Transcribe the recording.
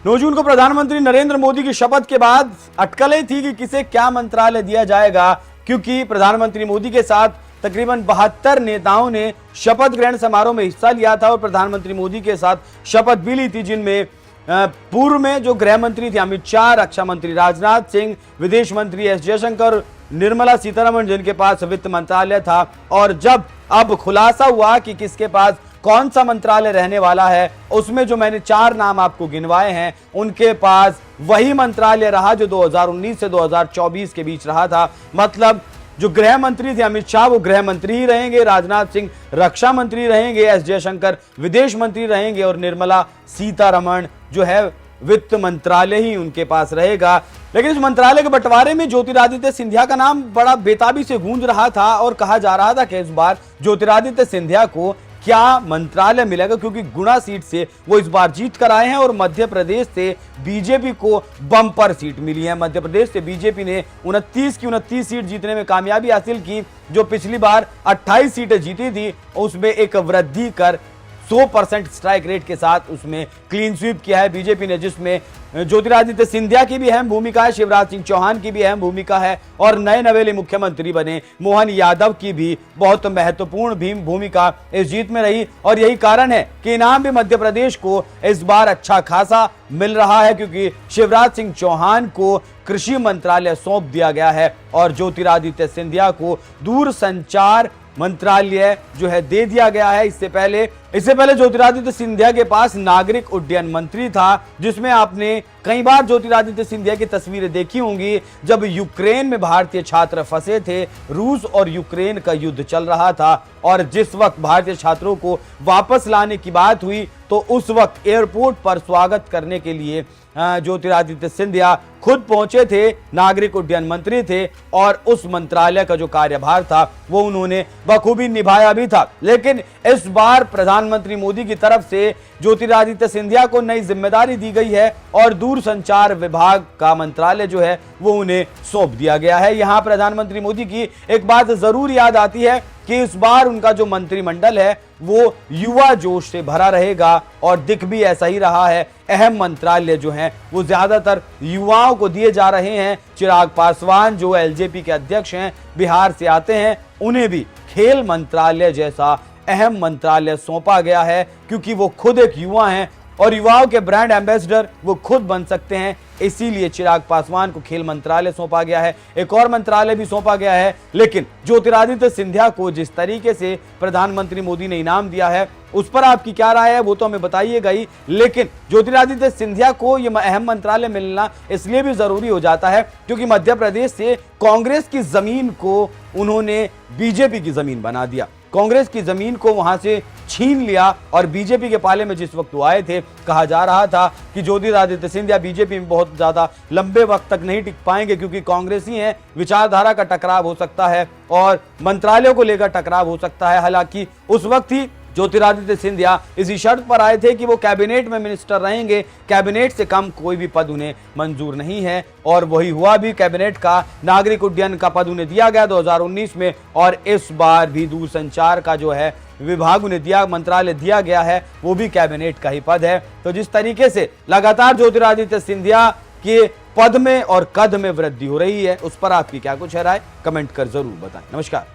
9 जून को प्रधानमंत्री नरेंद्र मोदी की शपथ के बाद अटकलें थी कि किसे क्या मंत्रालय दिया जाएगा, क्योंकि प्रधानमंत्री मोदी के साथ तकरीबन 72 नेताओं ने शपथ ग्रहण समारोह में हिस्सा लिया था और प्रधानमंत्री मोदी के साथ शपथ भी ली थी, जिनमें पूर्व में जो गृह मंत्री थे अमित शाह, रक्षा मंत्री राजनाथ सिंह, विदेश मंत्री एस जयशंकर, निर्मला सीतारमण जिनके पास वित्त मंत्रालय था। और जब अब खुलासा हुआ कि किसके पास कौन सा मंत्रालय रहने वाला है, उसमें जो मैंने 4 नाम आपको गिनवाए हैं उनके पास वही मंत्रालय रहा जो 2019 से 2024 के बीच रहा था। मतलब जो गृह मंत्री थे अमित शाह वो गृह मंत्री ही रहेंगे, राजनाथ सिंह रक्षा मंत्री रहेंगे, एस जयशंकर विदेश मंत्री रहेंगे और निर्मला सीतारमण जो है वित्त मंत्रालय ही उनके पास रहेगा। लेकिन इस मंत्रालय के बंटवारे में ज्योतिरादित्य सिंधिया का नाम बड़ा बेताबी से गूंज रहा था और कहा जा रहा था कि इस बार ज्योतिरादित्य सिंधिया को क्या मंत्रालय मिलेगा, क्योंकि गुना सीट से वो इस बार जीत कर आए हैं और मध्य प्रदेश से बीजेपी को बम्पर सीट मिली है। मध्य प्रदेश से बीजेपी ने 29 की 29 सीट जीतने में कामयाबी हासिल की। जो पिछली बार 28 सीटें जीती थी उसमें एक वृद्धि कर 100% स्ट्राइक रेट के साथ उसमें क्लीन स्वीप किया है बीजेपी ने, जिसमें ज्योतिरादित्य सिंधिया की भी अहम भूमिका है, शिवराज सिंह चौहान की भी अहम भूमिका है और नए नवेले मुख्यमंत्री बने मोहन यादव की भी बहुत महत्वपूर्ण भूमिका इस जीत में रही। और यही कारण है कि इनाम भी मध्य प्रदेश को इस बार अच्छा खासा मिल रहा है, क्योंकि शिवराज सिंह चौहान को कृषि मंत्रालय सौंप दिया गया है और ज्योतिरादित्य सिंधिया को दूरसंचार मंत्रालय जो है दे दिया गया है। इससे पहले ज्योतिरादित्य सिंधिया के पास नागरिक उड्डयन मंत्री था, जिसमें आपने कई बार ज्योतिरादित्य सिंधिया की तस्वीरें देखी होंगी जब यूक्रेन में भारतीय छात्र फंसे थे, रूस और यूक्रेन का युद्ध चल रहा था और जिस वक्त भारतीय छात्रों को वापस लाने की बात हुई तो उस वक्त एयरपोर्ट पर स्वागत करने के लिए ज्योतिरादित्य सिंधिया खुद पहुंचे थे, नागरिक उड्डयन मंत्री थे और उस मंत्रालय का जो कार्यभार था वो उन्होंने बखूबी निभाया भी था। लेकिन इस बार प्रधानमंत्री मोदी की तरफ से ज्योतिरादित्य सिंधिया को नई जिम्मेदारी दी गई है और दूरसंचार विभाग का मंत्रालय जो है वो उन्हें सौंप दिया गया है। यहां प्रधानमंत्री मोदी की एक बात जरूर याद आती है कि इस बार उनका जो मंत्रिमंडल है वो युवा जोश से भरा रहेगा और दिख भी ऐसा ही रहा है। अहम मंत्रालय जो हैं वो ज्यादातर युवाओं को दिए जा रहे हैं। चिराग पासवान जो एलजेपी के अध्यक्ष हैं, बिहार से आते हैं, उन्हें भी खेल मंत्रालय जैसा अहम मंत्रालय सौंपा गया है, क्योंकि वो खुद एक युवा हैं और युवाओं के ब्रांड एम्बेसडर वो खुद बन सकते हैं। इसीलिए चिराग पासवान को खेल मंत्रालय सौंपा गया है, एक और मंत्रालय भी सौंपा गया है। लेकिन ज्योतिरादित्य सिंधिया को जिस तरीके से प्रधानमंत्री मोदी ने इनाम दिया है उस पर आपकी क्या राय है वो तो हमें बताइएगा ही। लेकिन ज्योतिरादित्य सिंधिया को यह अहम मंत्रालय मिलना इसलिए भी जरूरी हो जाता है क्योंकि मध्य प्रदेश से कांग्रेस की जमीन को उन्होंने बीजेपी की जमीन बना दिया, कांग्रेस की जमीन को वहां से छीन लिया और बीजेपी के पाले में जिस वक्त वो आए थे कहा जा रहा था कि ज्योतिरादित्य सिंधिया बीजेपी में बहुत ज्यादा लंबे वक्त तक नहीं टिक पाएंगे, क्योंकि कांग्रेस ही है, विचारधारा का टकराव हो सकता है और मंत्रालयों को लेकर टकराव हो सकता है। हालांकि उस वक्त ही ज्योतिरादित्य सिंधिया इसी शर्त पर आए थे कि वो कैबिनेट में मिनिस्टर रहेंगे, कैबिनेट से कम कोई भी पद उन्हें मंजूर नहीं है और वही हुआ भी। कैबिनेट का नागरिक उड्डयन का पद उन्हें दिया गया 2019 में और इस बार भी दूरसंचार का जो है विभाग उन्हें दिया, मंत्रालय दिया गया है, वो भी कैबिनेट का ही पद है। तो जिस तरीके से लगातार ज्योतिरादित्य सिंधिया के पद में और कद में वृद्धि हो रही है उस पर आपकी क्या कुछ है राय, कमेंट कर जरूर बताएं। नमस्कार।